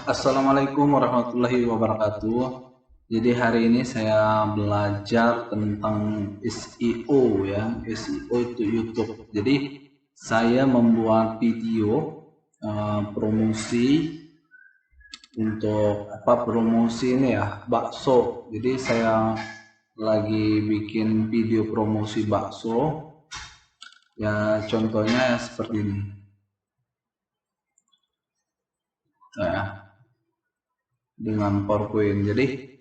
Assalamualaikum warahmatullahi wabarakatuh. Jadi hari ini saya belajar tentang SEO ya. SEO itu YouTube. Jadi saya membuat video promosi untuk promosi ini ya, bakso. Jadi saya lagi bikin video promosi bakso. Ya contohnya seperti ini. Dengan PowerPoint. Jadi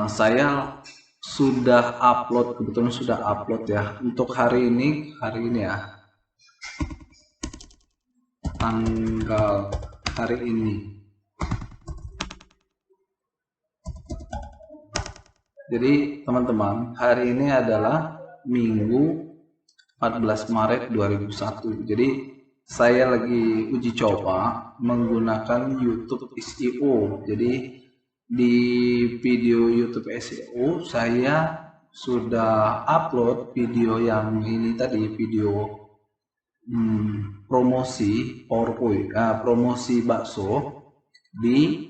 saya sudah upload, kebetulan sudah upload ya untuk hari ini ya, tanggal hari ini. Jadi teman-teman, hari ini adalah Minggu 14 Maret 2001. Jadi saya lagi uji coba menggunakan YouTube SEO. Jadi di video YouTube SEO saya sudah upload video yang ini tadi, video promosi PowerPoint, promosi bakso di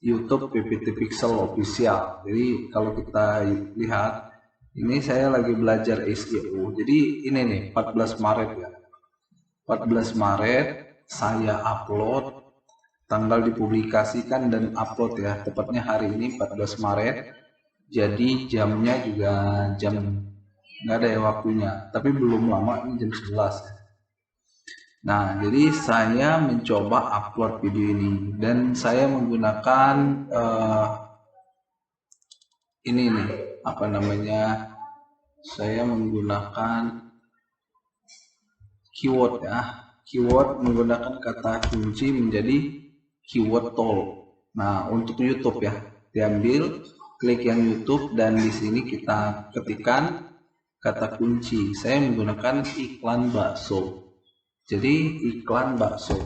YouTube PPT Pixel Official. Jadi kalau kita lihat, ini saya lagi belajar SEO. Jadi ini nih 14 Maret ya. 14 Maret saya upload, tanggal dipublikasikan dan upload ya, tepatnya hari ini 14 Maret. Jadi jamnya juga jam nggak ada ya waktunya, tapi belum lama, ini jam 11 ya. Nah, jadi saya mencoba upload video ini dan saya menggunakan ini nih, saya menggunakan keyword ya, keyword menggunakan kata kunci menjadi keyword tool. Nah, untuk YouTube ya, diambil, klik yang YouTube dan di sini kita ketikkan kata kunci. Saya menggunakan iklan bakso. Jadi iklan bakso.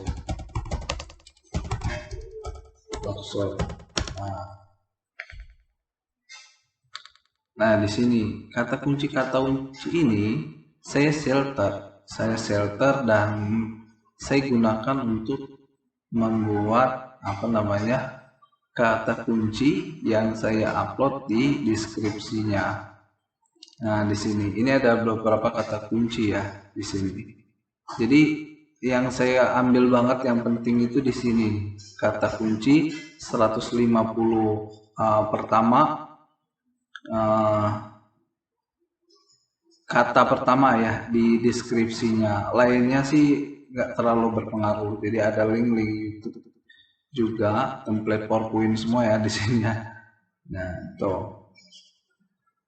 Nah, di sini kata kunci ini saya filter dan saya gunakan untuk membuat kata kunci yang saya upload di deskripsinya. Nah, di sini ini ada beberapa kata kunci ya di sini. Jadi yang saya ambil banget yang penting itu di sini kata kunci 150 pertama, kata pertama ya di deskripsinya. Lainnya sih nggak terlalu berpengaruh. Jadi ada link YouTube juga, template PowerPoint semua ya di sini ya. Nah, tuh.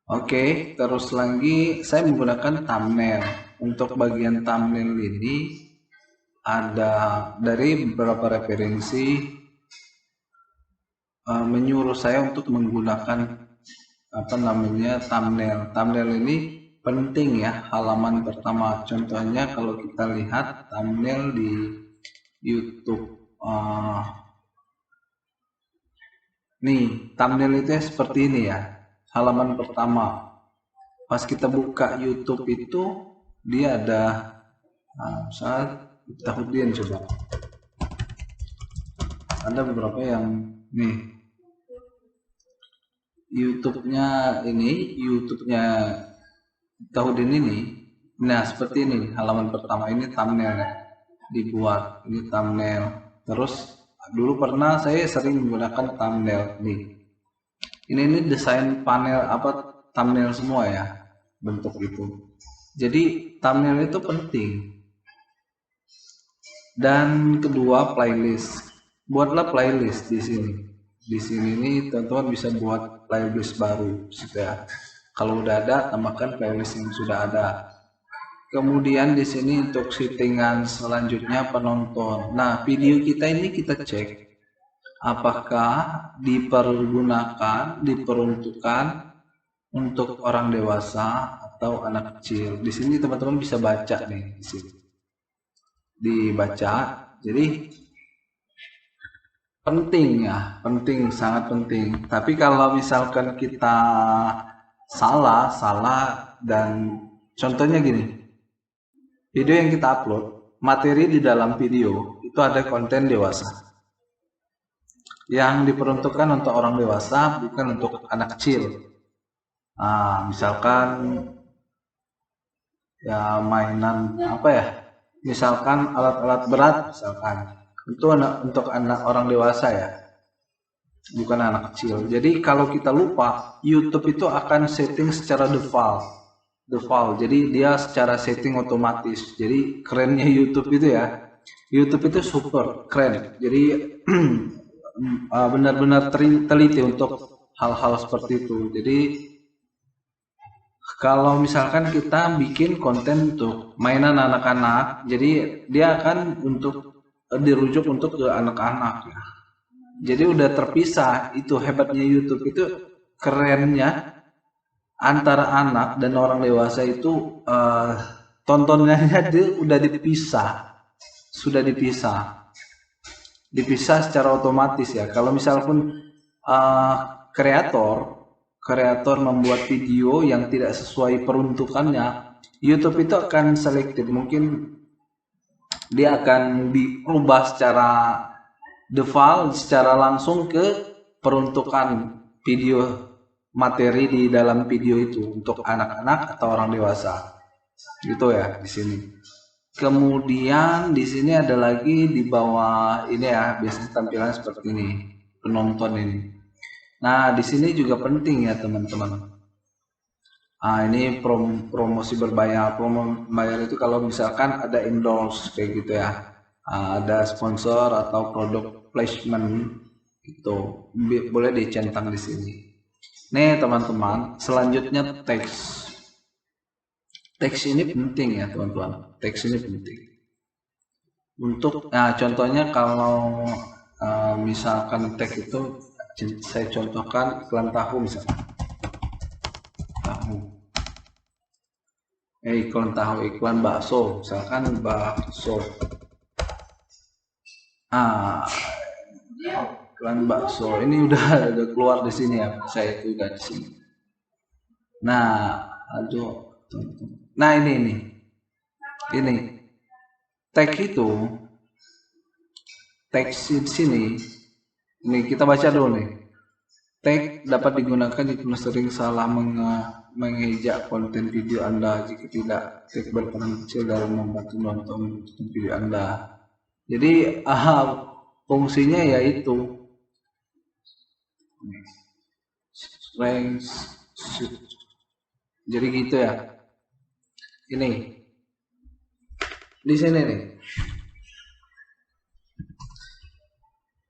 Oke, terus lagi saya menggunakan thumbnail. Untuk bagian thumbnail ini ada dari beberapa referensi menyuruh saya untuk menggunakan thumbnail. Thumbnail ini penting ya, halaman pertama. Contohnya kalau kita lihat thumbnail di YouTube, nih thumbnail itu seperti ini ya, halaman pertama. Pas kita buka YouTube itu dia ada, saat kita hudin coba, ada beberapa yang nih YouTube-nya Tahudin ini. Nah, seperti ini halaman pertama, ini thumbnail ya, dibuat ini thumbnail. Terus dulu pernah saya sering menggunakan thumbnail nih. Ini desain panel thumbnail semua ya, bentuk itu. Jadi thumbnail itu penting. Dan kedua, playlist. Buatlah playlist di sini. Di sini nih teman-teman bisa buat playlist baru ya. Kalau udah ada, tambahkan playlist yang sudah ada. Kemudian di sini untuk settingan selanjutnya penonton. Nah, video kita ini kita cek apakah diperuntukkan untuk orang dewasa atau anak kecil. Di sini teman-teman bisa baca nih di sini. Dibaca. Jadi penting ya, sangat penting. Tapi kalau misalkan kita salah dan contohnya gini, video yang kita upload, materi di dalam video itu ada konten dewasa. Yang diperuntukkan untuk orang dewasa, bukan untuk anak kecil. Nah, misalkan ya mainan apa ya? Misalkan alat-alat berat, misalkan itu untuk anak orang dewasa ya, bukan anak kecil. Jadi kalau kita lupa, YouTube itu akan setting secara default. Jadi dia secara setting otomatis. Jadi kerennya YouTube itu ya, YouTube itu super keren. Jadi benar-benar teliti untuk hal-hal seperti itu. Jadi kalau misalkan kita bikin konten untuk mainan anak-anak, jadi dia akan dirujuk untuk ke anak-anak ya. Jadi udah terpisah. Itu hebatnya YouTube, itu kerennya antara anak dan orang dewasa itu tontonannya dia udah sudah dipisah secara otomatis ya. Kalau misalkan kreator membuat video yang tidak sesuai peruntukannya, YouTube itu akan selektif, mungkin dia akan diubah secara default, secara langsung ke peruntukan video materi di dalam video itu untuk anak-anak atau orang dewasa, gitu ya di sini. Kemudian di sini ada lagi di bawah ini ya, biasanya tampilan seperti ini, penonton ini. Nah, di sini juga penting ya teman-teman. Ini promosi berbayar. Promo bayar itu kalau misalkan ada endorse kayak gitu ya. Ada sponsor atau produk placement itu boleh dicentang di sini. Nih teman-teman, selanjutnya teks. Teks ini penting ya teman-teman. Teks ini penting. Untuk contohnya kalau misalkan teks itu saya contohkan iklan tahu misalnya. Iklan bakso, misalkan bakso. Iklan bakso ini udah keluar di sini ya, saya itu udah di sini. Nah, ini teks itu, teks di sini. Ini kita baca dulu nih. Tag dapat digunakan jika sering salah mengejak konten video Anda. Jika tidak, tag berperan kecil dalam membantu nonton video Anda. Jadi fungsinya yaitu jadi gitu ya. Ini di sini nih.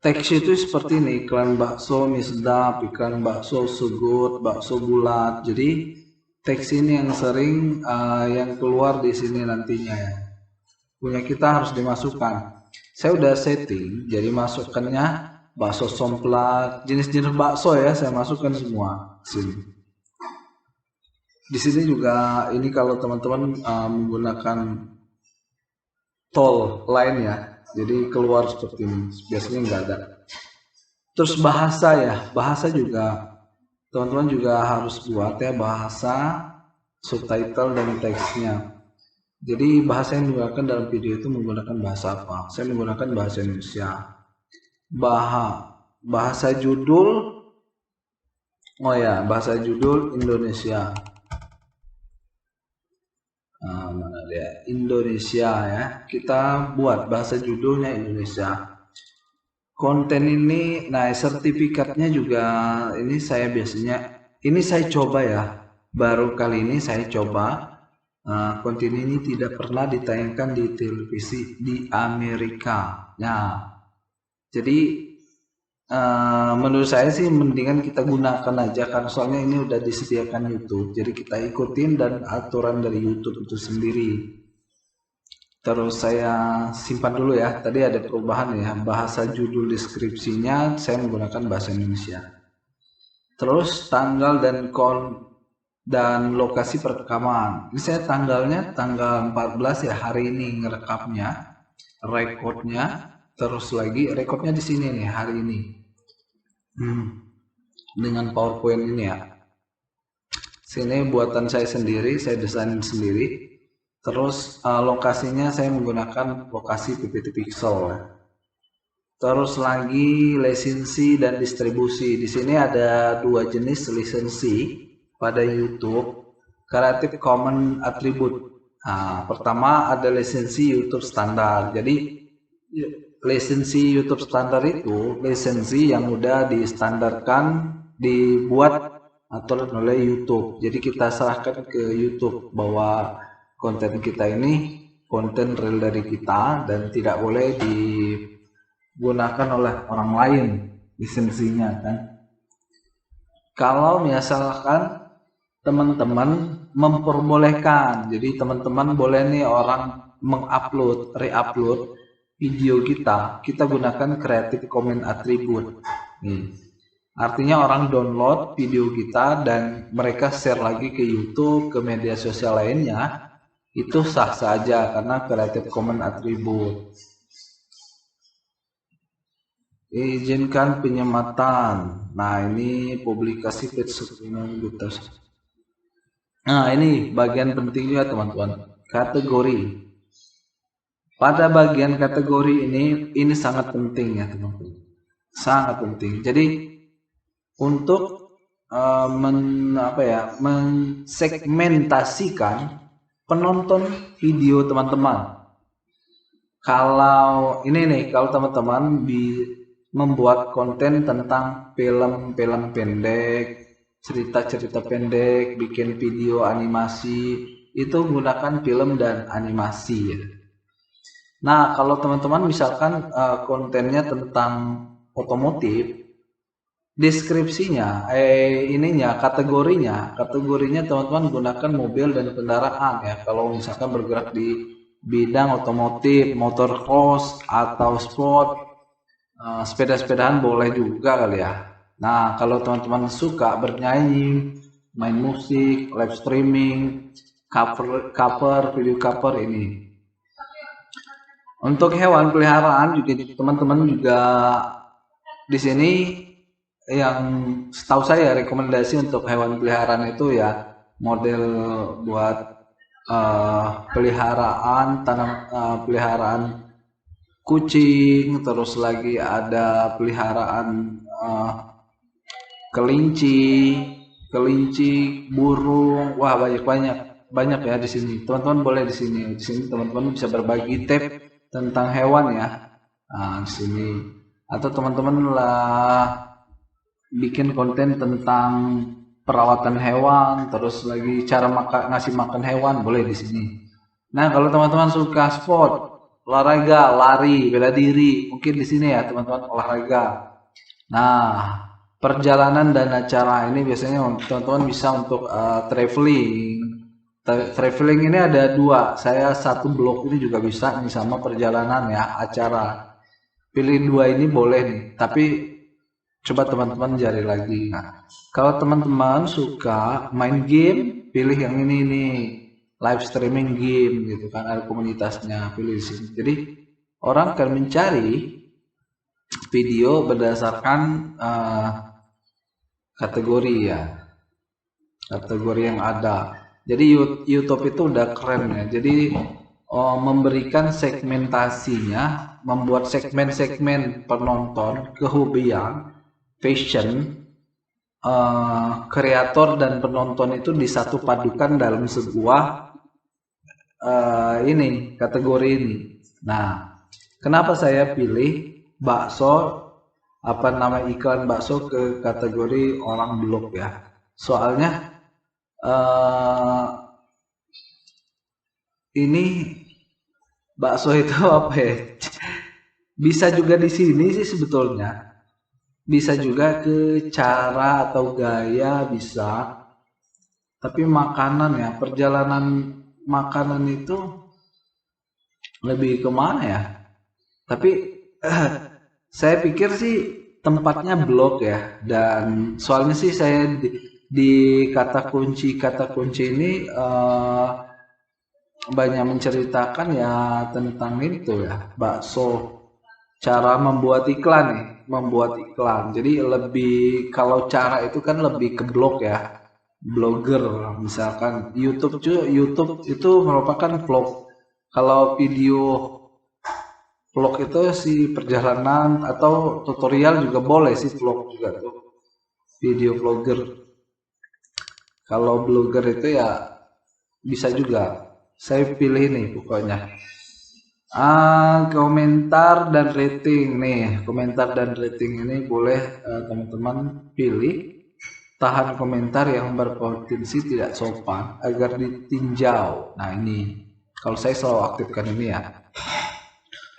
Teks itu seperti ini, iklan bakso mie sedap, iklan bakso sugut, bakso bulat. Jadi teks ini yang sering yang keluar di sini nantinya ya. Punya kita harus dimasukkan. Saya udah setting, jadi masukannya bakso somplak, jenis-jenis bakso ya, saya masukkan semua sini. Di sini juga ini kalau teman-teman menggunakan tol lain ya. Jadi keluar seperti ini, biasanya nggak ada. Terus bahasa juga teman-teman juga harus buat ya, bahasa, subtitle dan teksnya. Jadi bahasa yang digunakan dalam video itu menggunakan bahasa apa? Saya menggunakan bahasa Indonesia. Bahasa judul, bahasa judul Indonesia. Mana dia? Indonesia ya. Kita buat bahasa judulnya Indonesia. Konten ini, sertifikatnya juga ini saya coba ya. Baru kali ini saya coba. Konten ini tidak pernah ditayangkan di televisi di Amerika. Jadi menurut saya sih mendingan kita gunakan aja, karena soalnya ini udah disediakan YouTube, jadi kita ikutin dan aturan dari YouTube itu sendiri. Terus saya simpan dulu ya, tadi ada perubahan ya, bahasa judul deskripsinya saya menggunakan bahasa Indonesia. Terus tanggal dan lokasi perekaman, ini saya tanggalnya tanggal 14 ya, hari ini ngerekamnya, rekodnya. Terus lagi rekodnya di sini nih hari ini dengan PowerPoint ini ya. Sini buatan saya sendiri, saya desain sendiri. Terus lokasinya saya menggunakan lokasi PPT Pixel ya. Terus lagi lisensi dan distribusi. Di sini ada dua jenis lisensi pada YouTube. Creative Commons Attribute. Nah, pertama ada lisensi YouTube standar. Jadi lisensi YouTube standar itu lisensi yang udah distandarkan, dibuat atau oleh YouTube. Jadi kita serahkan ke YouTube bahwa konten kita ini konten real dari kita dan tidak boleh digunakan oleh orang lain lisensinya kan. Kalau misalkan teman-teman memperbolehkan, jadi teman-teman boleh nih orang mengupload, reupload video kita gunakan Creative Commons Attribute. Artinya orang download video kita dan mereka share lagi ke YouTube, ke media sosial lainnya, itu sah saja karena Creative Commons Attribute. Izinkan penyematan. Nah, ini publikasi pedsubscribers. Nah, ini bagian penting juga teman-teman. Kategori. Pada bagian kategori ini sangat penting ya teman-teman. Sangat penting. Jadi untuk mensegmentasikan penonton video teman-teman. Kalau ini nih, kalau teman-teman membuat konten tentang film-film pendek, cerita-cerita pendek, bikin video animasi, itu gunakan film dan animasi ya. Nah, kalau teman-teman misalkan kontennya tentang otomotif, deskripsinya, kategorinya teman-teman gunakan mobil dan kendaraan ya. Kalau misalkan bergerak di bidang otomotif, motor cross atau sport, sepeda-sepedaan boleh juga kali ya. Nah, kalau teman-teman suka bernyanyi, main musik, live streaming, cover, video cover ini. Untuk hewan peliharaan juga teman-teman juga di sini yang setahu saya rekomendasi untuk hewan peliharaan itu ya model buat peliharaan peliharaan kucing, terus lagi ada peliharaan kelinci, burung, wah banyak ya di sini. Teman-teman boleh di sini teman-teman bisa berbagi tips tentang hewan ya. Nah, di sini atau teman-teman lah bikin konten tentang perawatan hewan, terus lagi cara ngasih makan hewan boleh di sini. Nah, kalau teman-teman suka sport, olahraga, lari, bela diri, mungkin di sini ya teman-teman olahraga. Nah, perjalanan dan acara ini biasanya teman-teman bisa untuk traveling. Traveling ini ada dua. Saya satu blog ini juga bisa nih sama perjalanan ya, acara. Pilih dua ini boleh nih, tapi coba teman-teman cari lagi. Nah, kalau teman-teman suka main game, pilih yang ini nih, live streaming game gitu kan, ada komunitasnya, pilih di sini. Jadi orang akan mencari video berdasarkan kategori ya, kategori yang ada. Jadi YouTube itu udah keren ya. Jadi memberikan segmentasinya, membuat segmen-segmen penonton, kehobian, fashion, kreator dan penonton itu disatu padukan dalam sebuah kategori ini. Nah, kenapa saya pilih bakso iklan bakso ke kategori orang blog ya? Soalnya ini bakso itu apa ya? Bisa juga di sini sih sebetulnya. Bisa juga ke cara atau gaya bisa. Tapi makanan ya, perjalanan makanan itu lebih kemana ya? Tapi saya pikir sih tempatnya blog ya. Dan soalnya sih saya di kata kunci ini banyak menceritakan ya tentang itu ya, bakso, cara membuat iklan. Jadi lebih, kalau cara itu kan lebih ke blog ya, blogger, misalkan YouTube itu merupakan vlog. Kalau video vlog itu sih perjalanan atau tutorial juga boleh sih, vlog juga tuh video vlogger. Kalau blogger itu ya bisa juga. Saya pilih nih pokoknya. Komentar dan rating nih. Komentar dan rating ini boleh teman-teman pilih. Tahan komentar yang berpotensi tidak sopan agar ditinjau. Nah ini, kalau saya selalu aktifkan ini ya.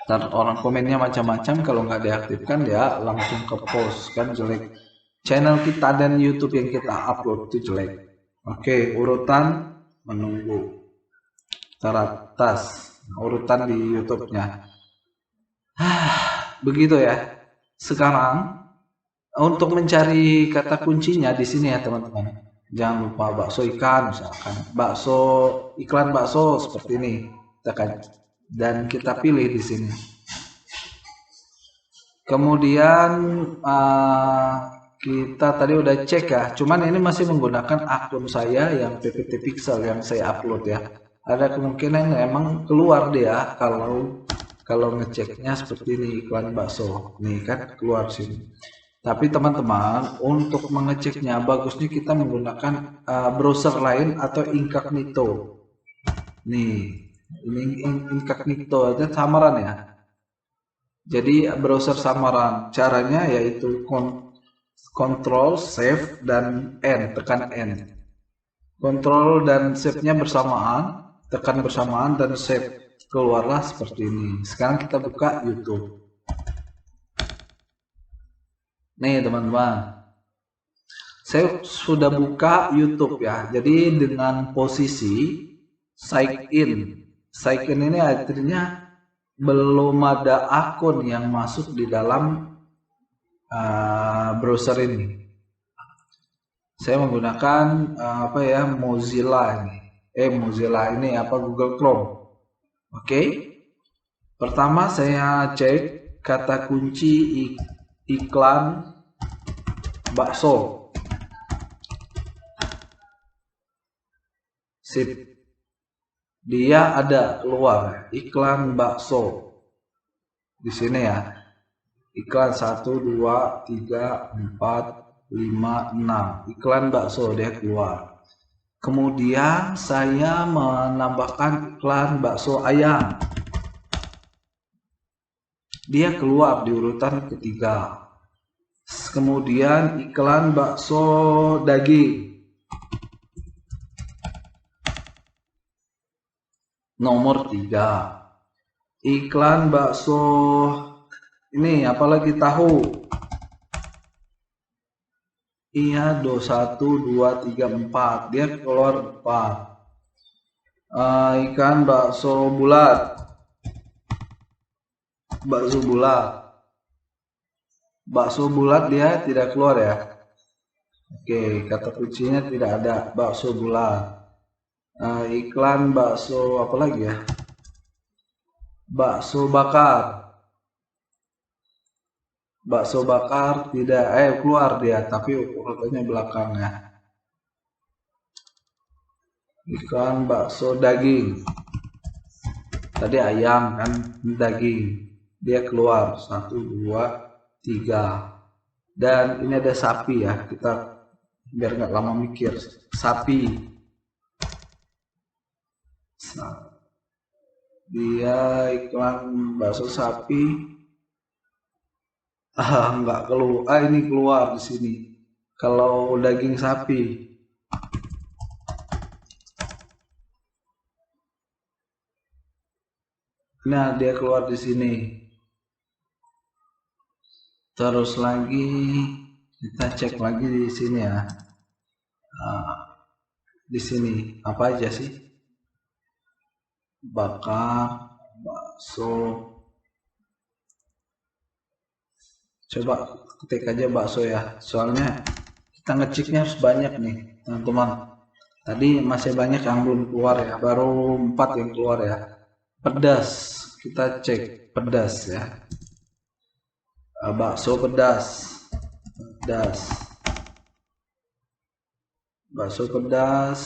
Dan orang komennya macam-macam, kalau nggak diaktifkan ya langsung ke post, kan jelek. Channel kita dan YouTube yang kita upload itu jelek. Oke, urutan menunggu teratas, urutan di YouTube-nya. Begitu ya. Sekarang untuk mencari kata kuncinya di sini ya teman-teman. Jangan lupa bakso ikan misalkan, bakso iklan bakso seperti ini, tekan dan kita pilih di sini. Kemudian kita tadi udah cek ya, cuman ini masih menggunakan akun saya yang PPT Pixel yang saya upload ya. Ada kemungkinan emang keluar dia kalau ngeceknya seperti ini, iklan bakso nih kan keluar sini. Tapi teman-teman, untuk mengeceknya bagusnya kita menggunakan browser lain atau incognito. Nih, ini incognito aja samaran ya. Jadi browser samaran, caranya yaitu Ctrl, Save, dan N, tekan N. Ctrl dan Save-nya bersamaan, tekan bersamaan dan Save. Keluarlah seperti ini. Sekarang kita buka YouTube. Nih teman-teman, saya sudah buka YouTube ya. Jadi dengan posisi sign in ini artinya belum ada akun yang masuk di dalam browser ini. Saya menggunakan Mozilla ini Google Chrome. Oke. Pertama saya cek kata kunci iklan bakso. Sip. Dia ada keluar iklan bakso. Di sini ya. Iklan 1 2 3 4 5 6. Iklan bakso dia keluar. Kemudian saya menambahkan iklan bakso ayam. Dia keluar di urutan ketiga. Kemudian iklan bakso daging nomor 3. Iklan bakso ini apalagi tahu. Iya, 1 2 3 4. Dia keluar 4. Ikan bakso bulat. Bakso bulat dia tidak keluar ya. Oke, kata kuncinya tidak ada bakso bulat. Iklan bakso apa lagi ya? Bakso bakar. Bakso bakar tidak keluar dia, tapi urutannya belakang ya. Ikan bakso daging. Tadi ayam kan, daging. Dia keluar 1 2 3. Dan ini ada sapi ya, kita biar nggak lama mikir. Sapi. Dia iklan bakso sapi. Nggak keluar. Ini keluar di sini. Kalau daging sapi. Nah, dia keluar di sini. Terus lagi kita cek lagi di sini ya. Di sini apa aja sih? Bakar, bakso. Coba ketik aja bakso ya. Soalnya kita ngeceknya harus banyak nih, teman-teman. Tadi masih banyak yang belum keluar ya. Baru 4 yang keluar ya. Pedas, kita cek pedas ya. Bakso pedas. bakso pedas,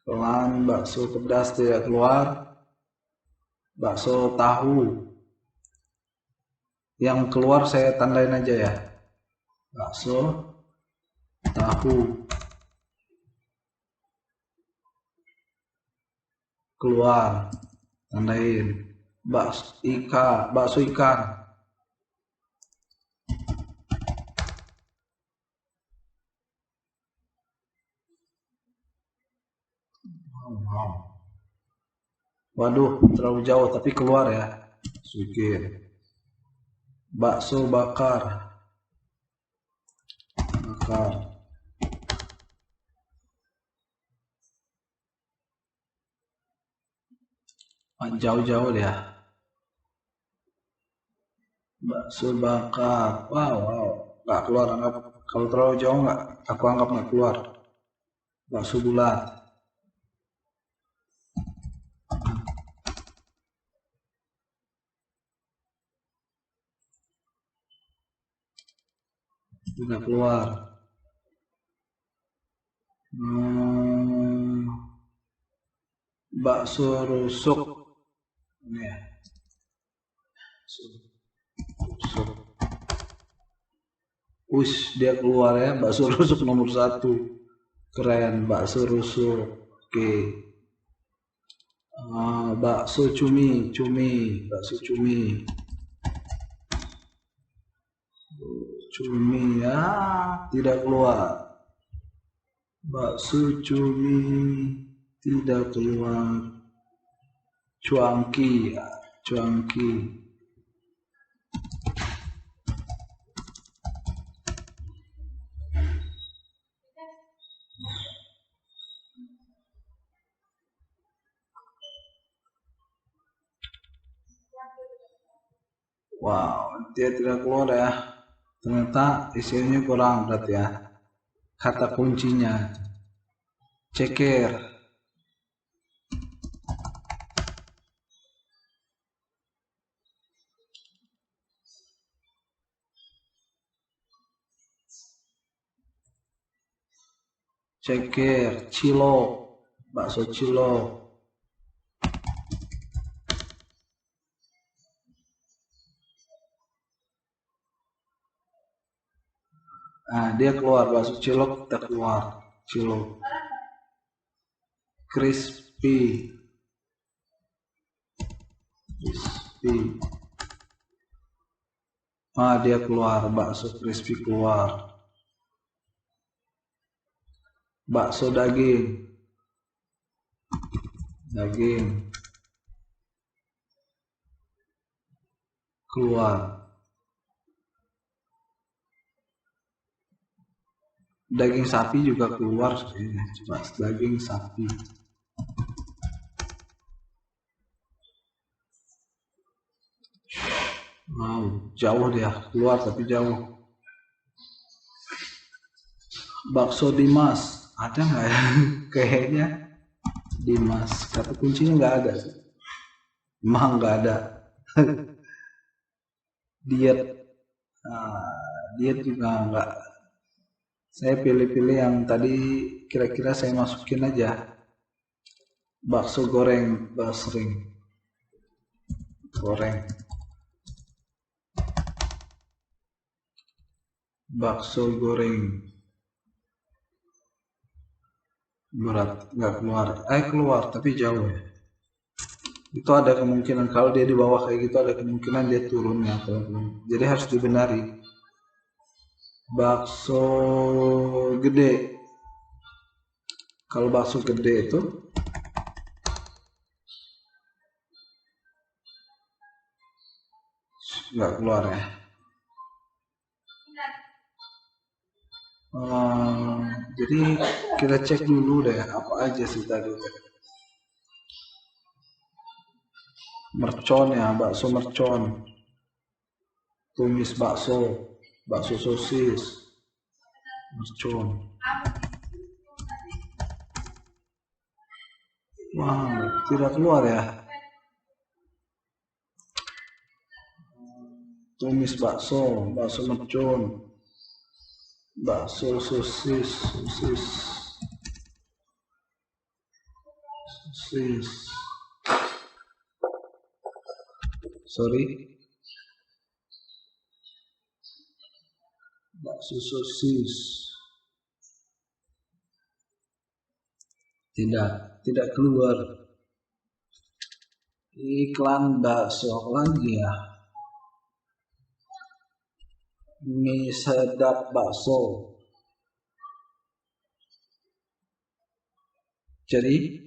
pelan, bakso pedas tidak keluar. Bakso tahu, yang keluar saya tandain aja ya. Bakso tahu keluar, tandain. Bakso ikan. Waduh, terlalu jauh tapi keluar ya. Sedikit. Bakso bakar. Jauh-jauh ya. Bakso bakar. Wow. Nggak keluar, anggap. Kalau terlalu jauh nggak, aku anggap nggak keluar. Bakso bulat. Tidak keluar. Bakso rusuk. Ini ya. Rusuk. Dia keluar ya. Bakso rusuk nomor 1. Keren, bakso rusuk. Oke. Bakso cumi. Bakso cumi. Cumi ya, tidak keluar. Bakso cumi tidak keluar. Cuangki ya, cuangki. Wow, dia tidak keluar ya. Ternyata isinya kurang berarti ya. Kata kuncinya. Ceker. Ceker, cilok, bakso cilok. Dia keluar, bakso cilok kita keluar. Cilok. Crispy. Dia keluar, bakso crispy keluar. Bakso daging. Keluar. Daging sapi juga keluar. Coba daging sapi. Wow, jauh dia, keluar tapi jauh. Bakso Dimas, ada nggak ya? Kayaknya Dimas, kata kuncinya nggak ada. Emang nggak ada. Diet, diet juga nggak. Saya pilih-pilih yang tadi kira-kira saya masukin aja. Bakso goreng, basring. Goreng. Bakso goreng. Berat, nggak keluar. Keluar, tapi jauh ya. Itu ada kemungkinan, kalau dia di bawah kayak gitu ada kemungkinan dia turun ya. Jadi harus dibenari. Bakso gede. Kalau bakso gede itu nggak keluar ya. Jadi kita cek dulu deh apa aja sih tadi. Mercon ya, bakso mercon. Tumis bakso, bakso sosis, mercon. Wow, tidak keluar ya. Tumis bakso, bakso mercon. bakso sosis, sorry, bakso sosis, tidak keluar. Iklan bakso apa lagi ya? Mie sedap bakso. Jadi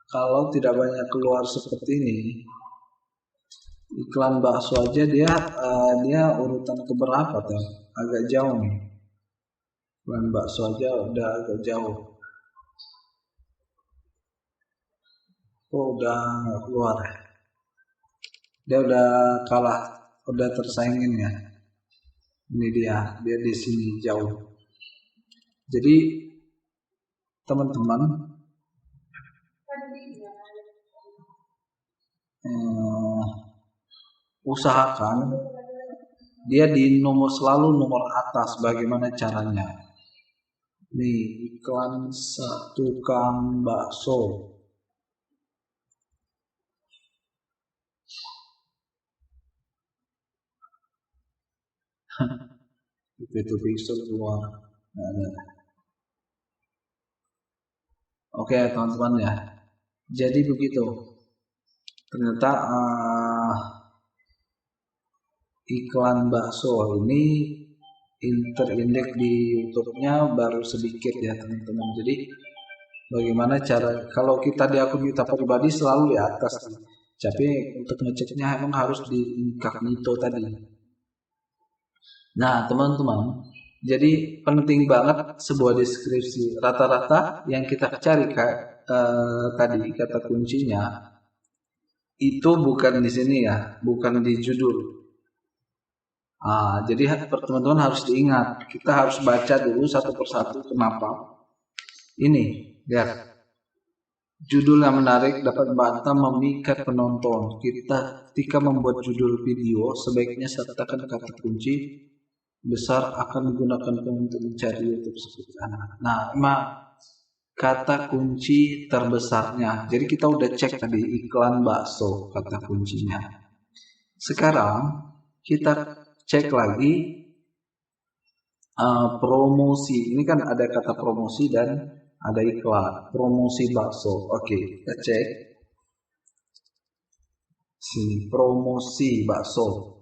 kalau tidak banyak keluar seperti ini, iklan bakso aja dia urutan keberapa tuh? Agak jauh nih. Iklan bakso aja udah agak jauh. Oh, udah nggak keluar. Dia udah kalah, udah tersaingin ya. Ini dia di sini jauh. Jadi teman-teman usahakan dia selalu nomor atas. Bagaimana caranya? Nih iklan tukang bakso. Itu pixel keluar. Nah, ada. Oke teman-teman ya. Jadi begitu. Ternyata iklan bakso ini terindeks di YouTube-nya baru sedikit ya teman-teman. Jadi bagaimana cara kalau kita di akun kita pribadi selalu di atas, tapi untuk ngeceknya emang harus di incognito tadi. Nah teman-teman, jadi penting banget sebuah deskripsi. Rata-rata yang kita cari tadi kata kuncinya itu bukan di sini ya, bukan di judul. Jadi teman-teman harus diingat, kita harus baca dulu satu persatu kenapa. Ini, lihat. Judul yang menarik dapat membantu memikat penonton. Ketika membuat judul video, sebaiknya sertakan kata kunci besar akan digunakan untuk mencari YouTube seperti anak. Nah, kata kunci terbesarnya. Jadi kita udah cek tadi iklan bakso kata kuncinya. Sekarang kita cek lagi promosi. Ini kan ada kata promosi dan ada iklan. Promosi bakso. Oke, kita cek. Sini promosi bakso.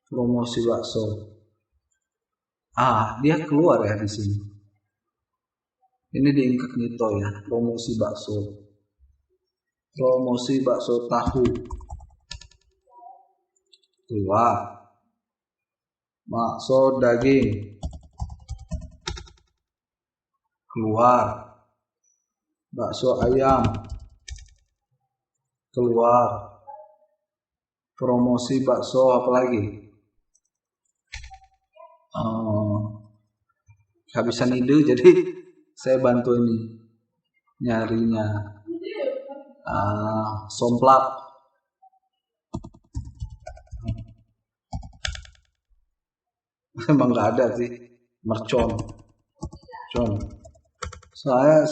Promosi bakso. Dia keluar ya di sini. Ini di incognito ya, promosi bakso. Promosi bakso tahu. Keluar. Bakso daging. Keluar. Bakso ayam. Keluar. Promosi bakso apa lagi? Kehabisan ide, jadi saya bantu ini nyarinya. Somplak. Emang nggak ada sih. Mercon. Saya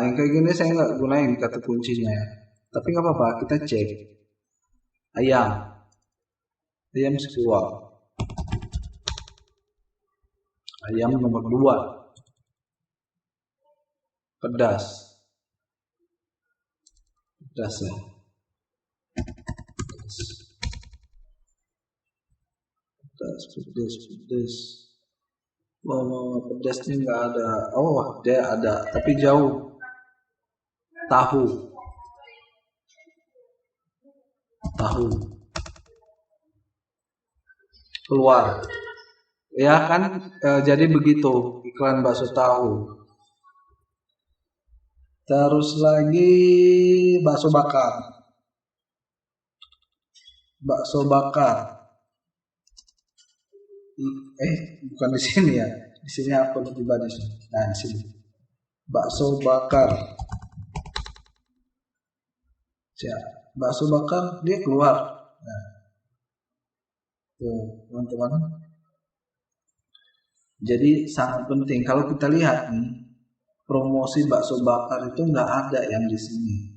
yang kayak gini saya nggak gunain kata kuncinya ya. Tapi nggak apa-apa, kita cek. Ayam sekeluar. Ayam nomor 2. Pedas ya. Pedas. Pedasnya nggak ada. Dia ada, tapi jauh. Tahu. Keluar. Ya kan, jadi begitu iklan bakso tahu. Terus lagi bakso bakar. Bukan di sini ya. Di sini apa pribadi? Nah, di sini. Bakso bakar. bakso bakar dia keluar. Nah, tuh teman-teman. Jadi sangat penting kalau kita lihat nih, promosi bakso bakar itu nggak ada yang di sini.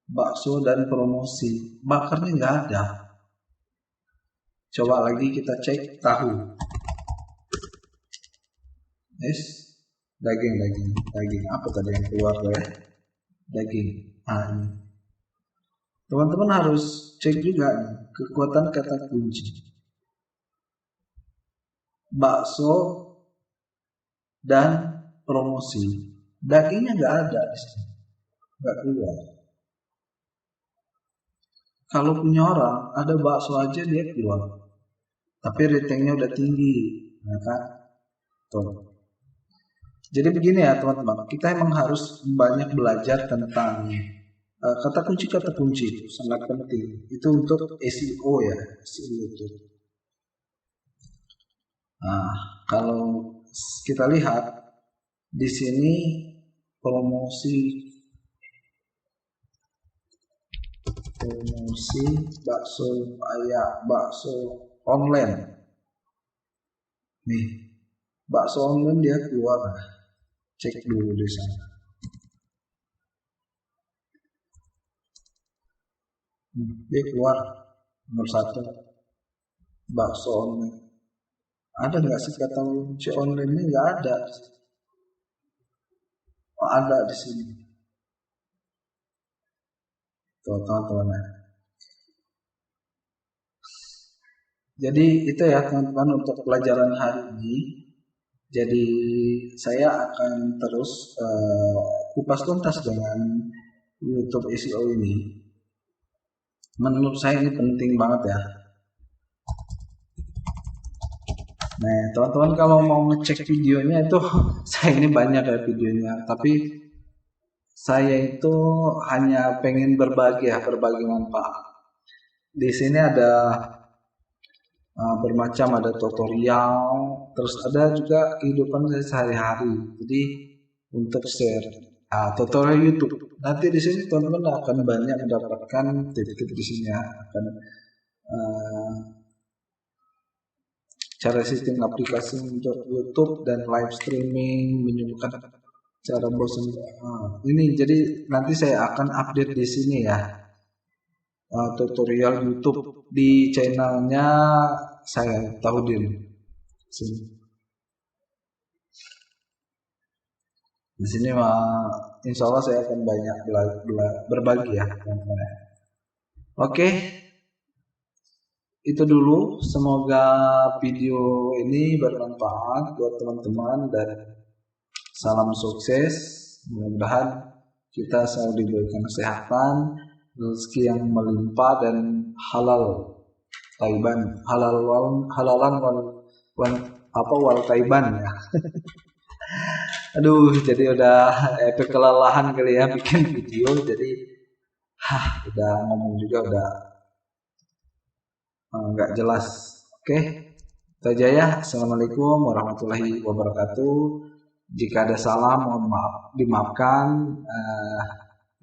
Bakso dan promosi bakarnya nggak ada. Coba lagi kita cek tahu. Daging apa tadi yang keluar ya? Daging. Ini. Teman-teman harus cek juga nih, kekuatan kata kunci. Bakso dan promosi. Dagingnya nggak ada di sini. Nggak keluar. Kalau punya orang ada bakso aja dia keluar. Tapi ratingnya udah tinggi, ya kan? Tuh. Jadi begini ya teman-teman, kita emang harus banyak belajar tentang kata kunci itu sangat penting. Itu untuk SEO ya, SEO itu. Nah, kalau kita lihat di sini promosi bakso online. Nih, bakso online dia keluar. Cek dulu di sana. Dia keluar nomor 1 bakso online. Ada nggak sih kata kunci online ini? Nggak ada. Oh, ada di sini. Tuh teman-teman. Jadi itu ya teman-teman untuk pelajaran hari ini. Jadi saya akan terus kupas tuntas dengan YouTube SEO ini. Menurut saya ini penting banget ya. Nah teman-teman kalau mau ngecek videonya itu saya ini banyak ya videonya, tapi saya itu hanya pengen berbagi manfaat. Di sini ada bermacam, ada tutorial, terus ada juga kehidupan saya sehari-hari. Jadi untuk share tutorial YouTube. Nanti di sini teman-teman akan banyak mendapatkan tips-tips di sini ya. Akan cara setting aplikasi untuk YouTube dan live streaming, menyembuhkan cara bosan. Ini jadi nanti saya akan update di sini ya. Tutorial YouTube di channelnya saya Taudin sini. Di sini insya Allah saya akan banyak berbagi ya teman-teman. Oke, itu dulu. Semoga video ini bermanfaat buat teman-teman dan salam sukses. Mudah-mudahan kita selalu diberikan kesehatan, rezeki yang melimpah dan halal taiban, halalan wal taiban ya. Aduh, jadi udah efek kelelahan kali ya bikin video, jadi udah ngomong juga udah nggak jelas. Oke, itu aja ya. Assalamualaikum warahmatullahi wabarakatuh. Jika ada salah mohon maaf, dimaafkan.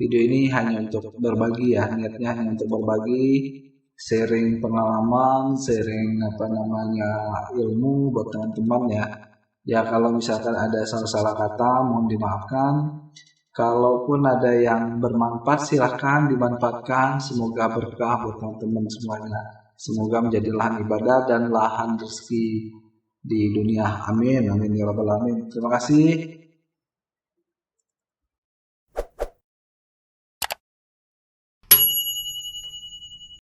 Video ini hanya untuk berbagi ya, niatnya hanya untuk berbagi, sharing pengalaman, sharing ilmu buat teman-teman ya. Ya kalau misalkan ada salah-salah kata mohon dimaafkan. Kalaupun ada yang bermanfaat silahkan dimanfaatkan. Semoga berkah buat teman-teman semuanya. Semoga menjadi lahan ibadah dan lahan rezeki di dunia. Amin, amin ya rabbal alamin. Terima kasih.